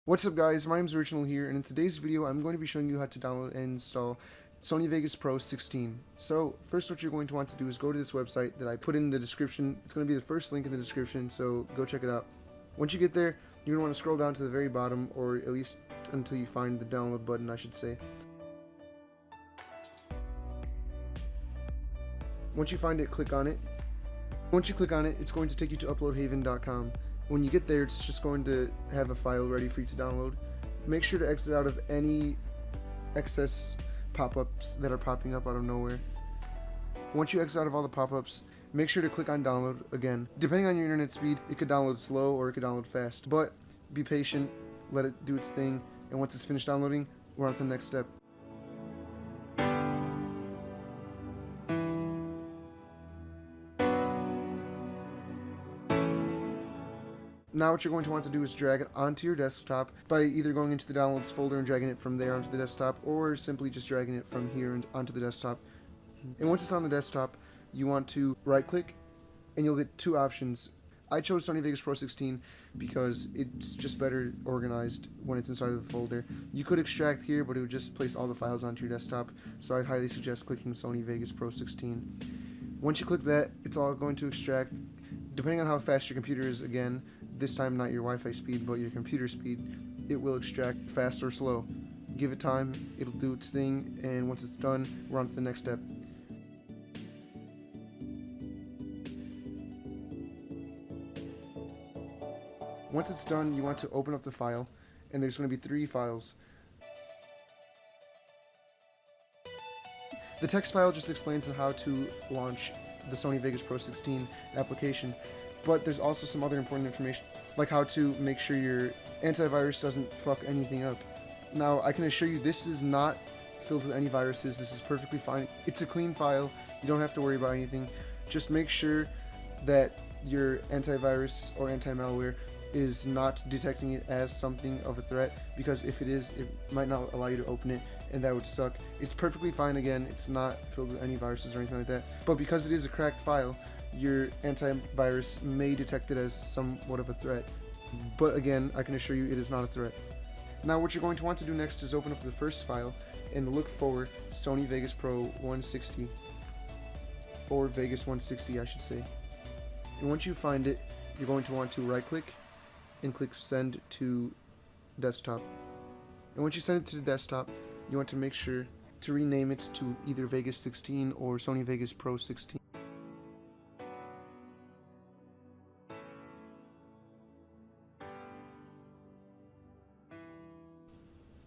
What's up guys, my name is Original here, and in today's video I'm going to be showing you how to download and install Sony Vegas Pro 16. So first what you're going to want to do is go to this website that I put in the description. It's going to be the first link in the description, so go check it out. Once you get there, you're going to want to scroll down to the very bottom, or at least until you find the download button, I should say. Once you find it, click on it. Once you click on it, it's going to take you to uploadhaven.com. When you get there, it's just going to have a file ready for you to download. Make sure to exit out of any excess pop-ups that are popping up out of nowhere. Once you exit out of all the pop-ups, make sure to click on download again. Depending on your internet speed, it could download slow or it could download fast, but be patient, let it do its thing, and once it's finished downloading, we're on to the next step. Now what you're going to want to do is drag it onto your desktop by either going into the downloads folder and dragging it from there onto the desktop, or simply just dragging it from here and onto the desktop. And once it's on the desktop, you want to right click and you'll get two options. I chose Sony Vegas Pro 16 because it's just better organized when it's inside of the folder. You could extract here, but it would just place all the files onto your desktop, so I'd highly suggest clicking Sony Vegas Pro 16. Once you click that, it's all going to extract. Depending on how fast your computer is, again, this time not your Wi-Fi speed, but your computer speed, it will extract fast or slow. Give it time, it'll do its thing, and once it's done, we're on to the next step. Once it's done, you want to open up the file, and there's going to be 3 files. The text file just explains how to launch the Sony Vegas Pro 16 application, but there's also some other important information, like how to make sure your antivirus doesn't fuck anything up. Now, I can assure you this is not filled with any viruses. This is perfectly fine. It's a clean file. You don't have to worry about anything. Just make sure that your antivirus or anti-malware is not detecting it as something of a threat, because if it is, it might not allow you to open it, and that would suck. It's perfectly fine. Again, it's not filled with any viruses or anything like that, but because it is a cracked file, your antivirus may detect it as somewhat of a threat. But again, I can assure you it is not a threat. Now what you're going to want to do next is open up the first file and look for Sony Vegas Pro 160, or Vegas 160 I should say. And once you find it, you're going to want to right click and click send to desktop. And once you send it to the desktop, you want to make sure to rename it to either Vegas 16 or Sony Vegas Pro 16.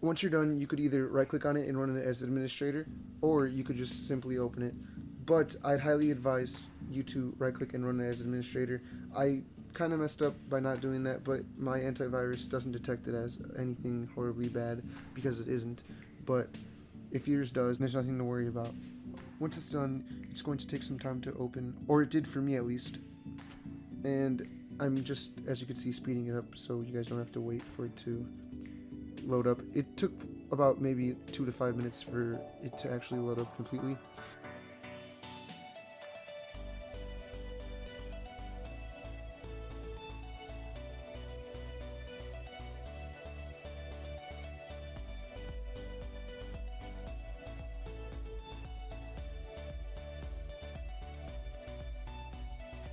Once you're done, you could either right click on it and run it as administrator, or you could just simply open it. But I'd highly advise you to right click and run it as administrator. I kind of messed up by not doing that, but my antivirus doesn't detect it as anything horribly bad, because it isn't. But if yours does, there's nothing to worry about. Once it's done, it's going to take some time to open, or it did for me at least. And I'm just, as you can see, speeding it up so you guys don't have to wait for it to load up. It took about maybe 2 to 5 minutes for it to actually load up completely.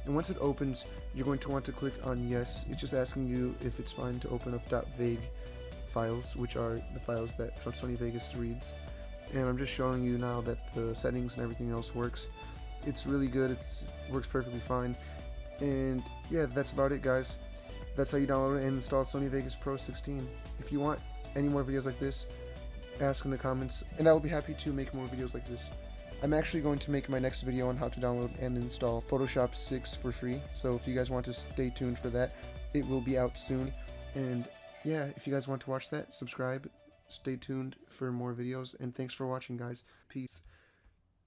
And once it opens, you're going to want to click on yes. It's just asking you if it's fine to open up .vag files, which are the files that Sony Vegas reads. And I'm just showing you now that the settings and everything else works. It's really good. It works perfectly fine. And yeah, that's about it, guys. That's how you download and install Sony Vegas Pro 16. If you want any more videos like this, ask in the comments, and I'll be happy to make more videos like this. I'm actually going to make my next video on how to download and install Photoshop 6 for free, so if you guys want to stay tuned for that, it will be out soon. And yeah, if you guys want to watch that, subscribe, stay tuned for more videos, and thanks for watching, guys. Peace.